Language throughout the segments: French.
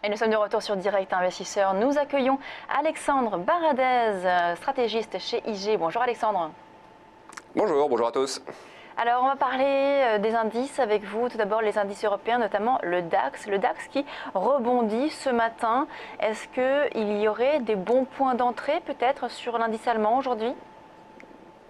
Et nous sommes de retour sur Direct Investisseur. Nous accueillons Alexandre Baradez, stratégiste chez IG. Bonjour Alexandre. Bonjour à tous. Alors on va parler des indices avec vous. Tout d'abord les indices européens, notamment le DAX. Le DAX qui rebondit ce matin. Est-ce qu'il y aurait des bons points d'entrée peut-être sur l'indice allemand aujourd'hui ?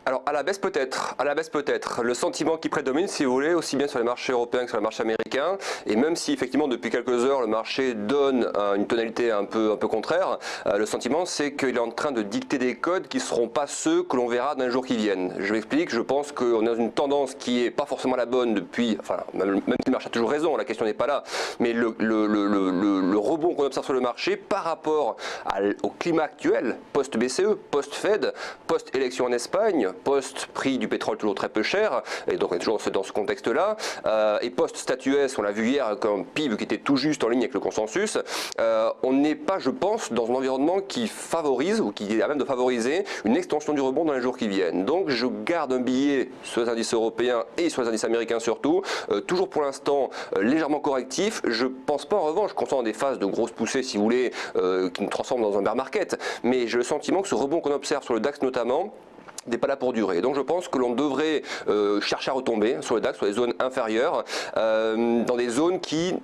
Alors à la baisse peut-être, le sentiment qui prédomine si vous voulez, aussi bien sur les marchés européens que sur les marchés américains, et même si effectivement depuis quelques heures le marché donne une tonalité un peu contraire, le sentiment c'est qu'il est en train de dicter des codes qui ne seront pas ceux que l'on verra dans les jours qui viennent. Je m'explique, je pense qu'on est dans une tendance qui n'est pas forcément la bonne depuis, enfin même si le marché a toujours raison, la question n'est pas là, mais le rebond qu'on observe sur le marché par rapport au climat actuel, post-BCE, post-Fed, post-élection en Espagne, post-prix du pétrole toujours très peu cher, et donc on est toujours dans ce contexte-là, et post-statut S, on l'a vu hier, comme PIB qui était tout juste en ligne avec le consensus, on n'est pas, je pense, dans un environnement qui favorise, ou qui est à même de favoriser, une extension du rebond dans les jours qui viennent. Donc je garde un billet sur les indices européens et sur les indices américains surtout, toujours pour l'instant légèrement correctif. Je pense pas en revanche qu'on soit dans des phases de grosses poussées, si vous voulez, qui nous transforment dans un bear market, mais j'ai le sentiment que ce rebond qu'on observe sur le DAX notamment, n'est pas là pour durer. Donc je pense que l'on devrait chercher à retomber sur le DAX, sur les zones inférieures, dans des zones qui,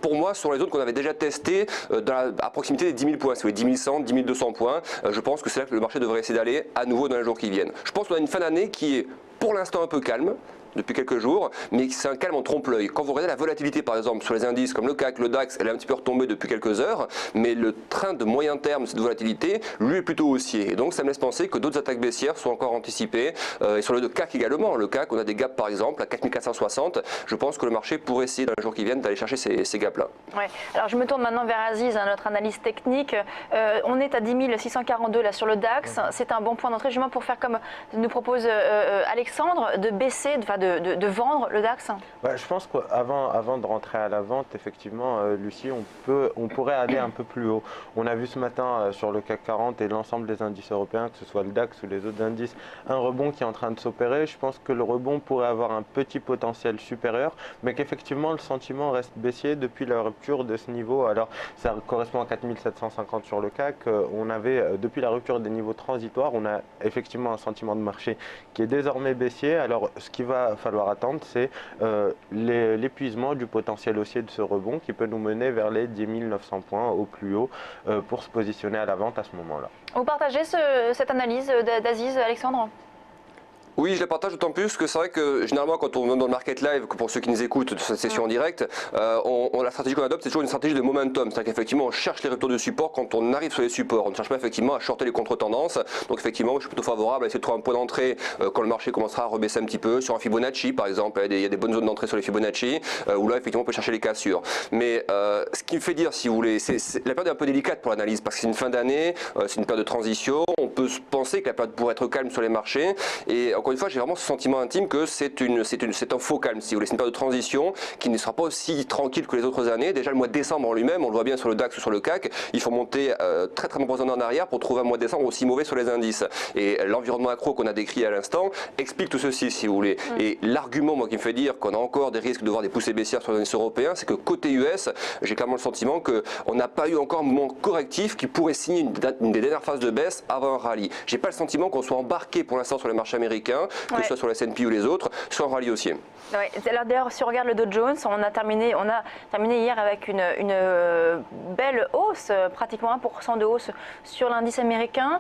pour moi, sont les zones qu'on avait déjà testées à proximité des 10 000 points, c'est 10 100, 10 200 points. Je pense que c'est là que le marché devrait essayer d'aller à nouveau dans les jours qui viennent. Je pense qu'on a une fin d'année qui est pour l'instant un peu calme, depuis quelques jours, mais c'est un calme en trompe-l'œil. Quand vous regardez la volatilité par exemple sur les indices comme le CAC, le DAX, elle est un petit peu retombée depuis quelques heures, mais le train de moyen terme de cette volatilité, lui, est plutôt haussier. Et donc ça me laisse penser que d'autres attaques baissières sont encore anticipées. Et sur le CAC également, le CAC, on a des gaps par exemple à 4460. Je pense que le marché pourrait essayer dans les jours qui viennent d'aller chercher ces gaps-là. Ouais. Alors je me tourne maintenant vers Aziz, notre analyse technique. On est à 10 642 là sur le DAX. C'est un bon point d'entrée justement pour faire comme nous propose Alexandre, de baisser, de vendre le DAX. Je pense qu'avant de rentrer à la vente, effectivement, Lucie, on pourrait aller un peu plus haut. On a vu ce matin sur le CAC 40 et l'ensemble des indices européens, que ce soit le DAX ou les autres indices, un rebond qui est en train de s'opérer. Je pense que le rebond pourrait avoir un petit potentiel supérieur, mais qu'effectivement le sentiment reste baissier depuis la rupture de ce niveau. Alors ça correspond à 4750 sur le CAC. On avait, depuis la rupture des niveaux transitoires, on a effectivement un sentiment de marché qui est désormais baissier. Alors ce qui va falloir attendre, c'est l'épuisement du potentiel haussier de ce rebond qui peut nous mener vers les 10 900 points au plus haut pour se positionner à la vente à ce moment-là. Vous partagez cette analyse d'Aziz, Alexandre ? Oui, je la partage d'autant plus que c'est vrai que généralement quand on est dans le market live, pour ceux qui nous écoutent de cette session en direct, la stratégie qu'on adopte c'est toujours une stratégie de momentum, c'est-à-dire qu'effectivement on cherche les ruptures de support quand on arrive sur les supports, on ne cherche pas effectivement à shorter les contre-tendances, donc effectivement je suis plutôt favorable à essayer de trouver un point d'entrée quand le marché commencera à rebaisser un petit peu, sur un Fibonacci par exemple, il y a des bonnes zones d'entrée sur les Fibonacci, où là effectivement on peut chercher les cassures. Mais ce qui me fait dire, si vous voulez, la période est un peu délicate pour l'analyse, parce que c'est une fin d'année, c'est une période de transition, on peut penser que la période pourrait être calme sur les marchés, et encore une fois j'ai vraiment ce sentiment intime que c'est un faux calme, si vous voulez. C'est une période de transition qui ne sera pas aussi tranquille que les autres années. Déjà le mois de décembre en lui-même, on le voit bien sur le DAX ou sur le CAC, il faut monter très nombreuses années en arrière pour trouver un mois de décembre aussi mauvais sur les indices. Et l'environnement accro qu'on a décrit à l'instant explique tout ceci, si vous voulez. Et l'argument, moi, qui me fait dire qu'on a encore des risques de voir des poussées baissières sur les indices européens, c'est que côté US, j'ai clairement le sentiment qu'on n'a pas eu encore un moment correctif qui pourrait signer une des dernières phases de baisse avant un rallye. J'ai pas le sentiment qu'on soit embarqué pour l'instant sur les marchés américains, que ce soit sur la S&P ou les autres, soit un rallye haussier. Ouais. Alors d'ailleurs, si on regarde le Dow Jones, on a terminé hier avec une belle hausse, pratiquement 1% de hausse sur l'indice américain.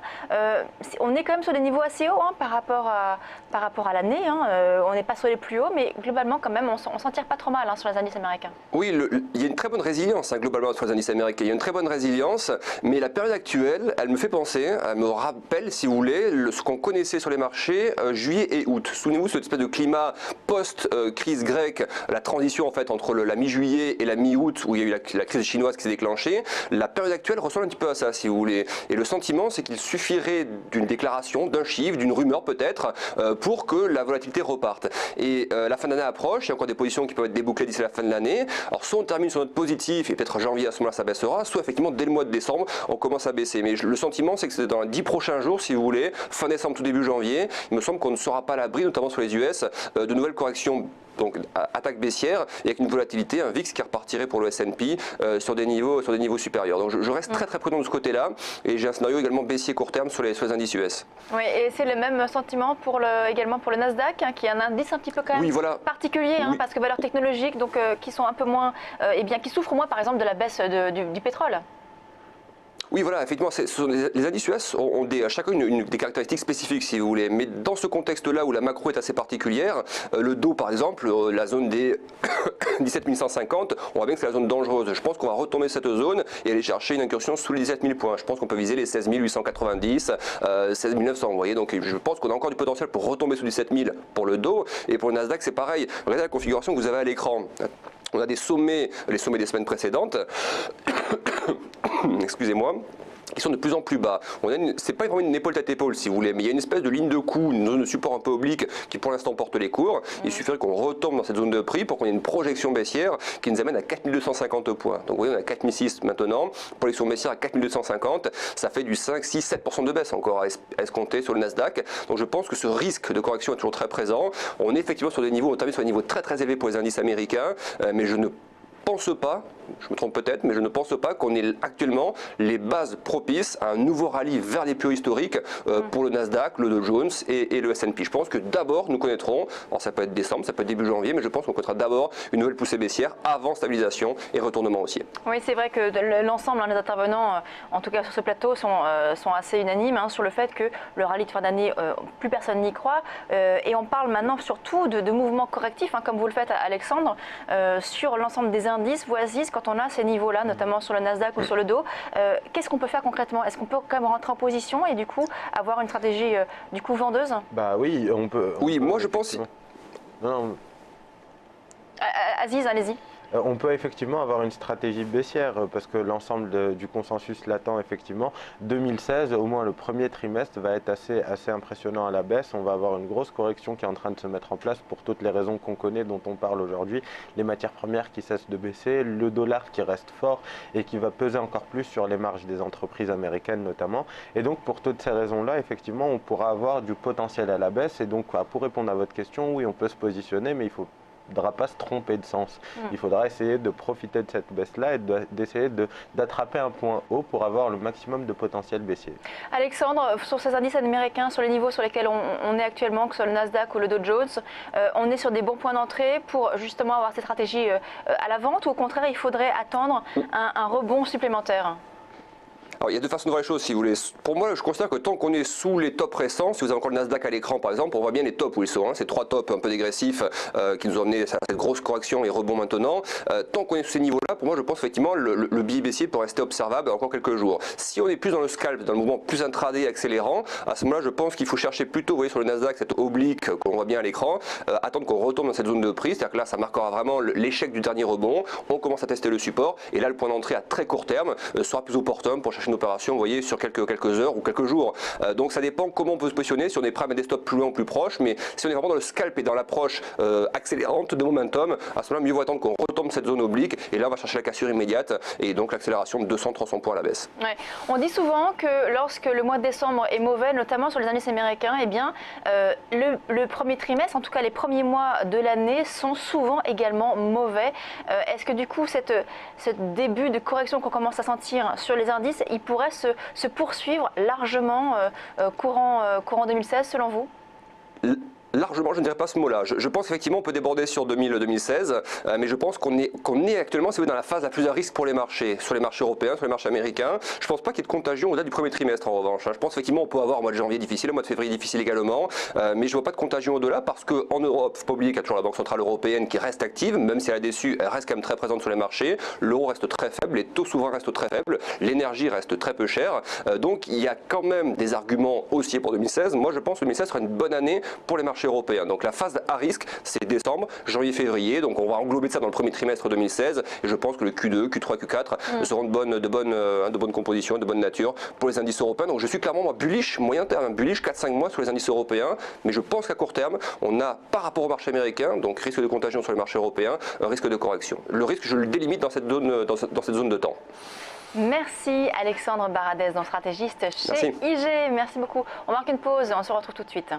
On est quand même sur des niveaux assez hauts par rapport à l'année. On n'est pas sur les plus hauts, mais globalement quand même, on s'en tire pas trop mal sur les indices américains. Oui, il y a une très bonne résilience globalement sur les indices américains. Il y a une très bonne résilience, mais la période actuelle, elle me fait penser, elle me rappelle, si vous voulez, ce qu'on connaissait sur les marchés juillet et août. Souvenez-vous, cette espèce de climat post-crise grecque, la transition en fait entre la mi-juillet et la mi-août où il y a eu la crise chinoise qui s'est déclenchée. La période actuelle ressemble un petit peu à ça, si vous voulez. Et le sentiment, c'est qu'il suffirait d'une déclaration, d'un chiffre, d'une rumeur peut-être, pour que la volatilité reparte. Et la fin d'année approche, il y a encore des positions qui peuvent être débouclées d'ici la fin de l'année. Alors soit on termine sur notre positif et peut-être janvier à ce moment-là ça baissera, soit effectivement dès le mois de décembre on commence à baisser. Mais le sentiment, c'est que c'est dans les 10 prochains jours, si vous voulez, fin décembre, tout début janvier, il me semble qu'on ne sera pas à l'abri, notamment sur les US, de nouvelles corrections. Donc attaque baissière et avec une volatilité, un VIX qui repartirait pour le S&P sur des niveaux supérieurs. Donc je reste très prudent de ce côté-là et j'ai un scénario également baissier court terme sur les indices US. Oui, et c'est le même sentiment également pour le Nasdaq, hein, qui est un indice un petit peu quand même particulier, hein, parce que valeurs technologiques, donc qui sont un peu moins, qui souffrent moins par exemple de la baisse du pétrole. Oui, voilà, effectivement, les indices US ont chacun des caractéristiques spécifiques, si vous voulez. Mais dans ce contexte-là où la macro est assez particulière, le Dow, par exemple, la zone des 17 150, on voit bien que c'est la zone dangereuse. Je pense qu'on va retomber cette zone et aller chercher une incursion sous les 17 000 points. Je pense qu'on peut viser les 16 890, 16 900, vous voyez. Donc je pense qu'on a encore du potentiel pour retomber sous les 17 000 pour le Dow. Et pour le Nasdaq, c'est pareil. Regardez la configuration que vous avez à l'écran. On a des sommets, les sommets des semaines précédentes, excusez-moi, qui sont de plus en plus bas. C'est pas vraiment une épaule tête épaule si vous voulez, mais il y a une espèce de ligne de coup, une zone de support un peu oblique qui pour l'instant porte les cours. Il suffirait qu'on retombe dans cette zone de prix pour qu'on ait une projection baissière qui nous amène à 4250 points. Donc vous voyez, on est à 4006 maintenant, projection baissière à 4250, ça fait du 5, 6, 7% de baisse encore à escompter sur le Nasdaq. Donc je pense que ce risque de correction est toujours très présent. On est effectivement sur des niveaux, on termine sur des niveaux très élevés pour les indices américains, mais je ne pense pas, je me trompe peut-être, mais je ne pense pas qu'on ait actuellement les bases propices à un nouveau rallye vers les plus haut historiques pour le Nasdaq, le Dow Jones et le S&P. Je pense que d'abord nous connaîtrons, alors ça peut être décembre, ça peut être début janvier, mais je pense qu'on connaîtra d'abord une nouvelle poussée baissière avant stabilisation et retournement haussier. Oui, c'est vrai que l'ensemble des intervenants, en tout cas sur ce plateau, sont assez unanimes sur le fait que le rallye de fin d'année, plus personne n'y croit. Et on parle maintenant surtout de mouvements correctifs, comme vous le faites Alexandre, sur l'ensemble des indices. Vous Aziz, quand on a ces niveaux-là, notamment sur le Nasdaq ou sur le Dow, qu'est-ce qu'on peut faire concrètement? Est-ce qu'on peut quand même rentrer en position et du coup avoir une stratégie vendeuse? Bah oui, on peut. Moi je pense. Non. Aziz, allez-y. On peut effectivement avoir une stratégie baissière parce que l'ensemble du consensus l'attend effectivement. 2016, au moins le premier trimestre, va être assez impressionnant à la baisse. On va avoir une grosse correction qui est en train de se mettre en place pour toutes les raisons qu'on connaît, dont on parle aujourd'hui. Les matières premières qui cessent de baisser, le dollar qui reste fort et qui va peser encore plus sur les marges des entreprises américaines notamment. Et donc pour toutes ces raisons-là, effectivement, on pourra avoir du potentiel à la baisse. Et donc pour répondre à votre question, oui, on peut se positionner, mais il faut ne faudra pas se tromper de sens. Il faudra essayer de profiter de cette baisse-là et d'essayer d'attraper un point haut pour avoir le maximum de potentiel baissier. Alexandre, sur ces indices américains, sur les niveaux sur lesquels on est actuellement, que ce soit le Nasdaq ou le Dow Jones, on est sur des bons points d'entrée pour justement avoir ces stratégies à la vente, ou au contraire, il faudrait attendre un rebond supplémentaire? Alors, il y a deux façons de voir les choses si vous voulez. Pour moi, je considère que tant qu'on est sous les tops récents, si vous avez encore le Nasdaq à l'écran par exemple, on voit bien les tops où ils sont. Ces trois tops un peu dégressifs qui nous ont amené à cette grosse correction et rebond maintenant. Tant qu'on est sous ces niveaux-là, pour moi, je pense effectivement le biais baissier peut rester observable encore quelques jours. Si on est plus dans le scalp, dans le mouvement plus intraday accélérant, à ce moment-là, je pense qu'il faut chercher plutôt, vous voyez sur le Nasdaq, cette oblique qu'on voit bien à l'écran, attendre qu'on retombe dans cette zone de prix. C'est-à-dire que là, ça marquera vraiment l'échec du dernier rebond. On commence à tester le support et là, le point d'entrée à très court terme sera plus opportun pour chercher une opération, vous voyez, sur quelques heures ou quelques jours. Donc ça dépend comment on peut se positionner, si on est prêt à mettre des stops plus loin ou plus proches, mais si on est vraiment dans le scalp et dans l'approche accélérante de momentum, à ce moment-là, mieux vaut attendre qu'on retombe cette zone oblique et là on va chercher la cassure immédiate et donc l'accélération de 200-300 points à la baisse. Ouais. On dit souvent que lorsque le mois de décembre est mauvais, notamment sur les indices américains, eh bien, le premier trimestre, en tout cas les premiers mois de l'année, sont souvent également mauvais. Est-ce que du coup, ce début de correction qu'on commence à sentir sur les indices, il pourrait se poursuivre largement courant 2016 selon vous? Largement, je ne dirais pas ce mot-là. Je pense qu'effectivement, on peut déborder sur 2016, mais je pense qu'on est actuellement, c'est dans la phase la plus à risque pour les marchés, sur les marchés européens, sur les marchés américains. Je ne pense pas qu'il y ait de contagion au-delà du premier trimestre, en revanche. Je pense effectivement on peut avoir un mois de janvier difficile, un mois de février difficile également, mais je ne vois pas de contagion au-delà parce qu'en Europe, il ne faut pas oublier qu'il y a toujours la Banque Centrale Européenne qui reste active, même si elle a déçu, elle reste quand même très présente sur les marchés. L'euro reste très faible, les taux souverains restent très faibles, l'énergie reste très peu chère. Donc il y a quand même des arguments haussiers pour 2016. Moi, je pense que 2016 sera une bonne année pour les marchés européens. Donc la phase à risque, c'est décembre, janvier, février. Donc on va englober ça dans le premier trimestre 2016. Et je pense que le Q2, Q3, Q4 seront de bonne composition, de bonne nature pour les indices européens. Donc je suis clairement bullish, moyen terme, bullish 4-5 mois sur les indices européens. Mais je pense qu'à court terme, on a par rapport au marché américain, donc risque de contagion sur les marchés européens, un risque de correction. Le risque, je le délimite dans cette zone de temps. Merci Alexandre Baradez, stratégiste chez IG. Merci beaucoup. On marque une pause et on se retrouve tout de suite.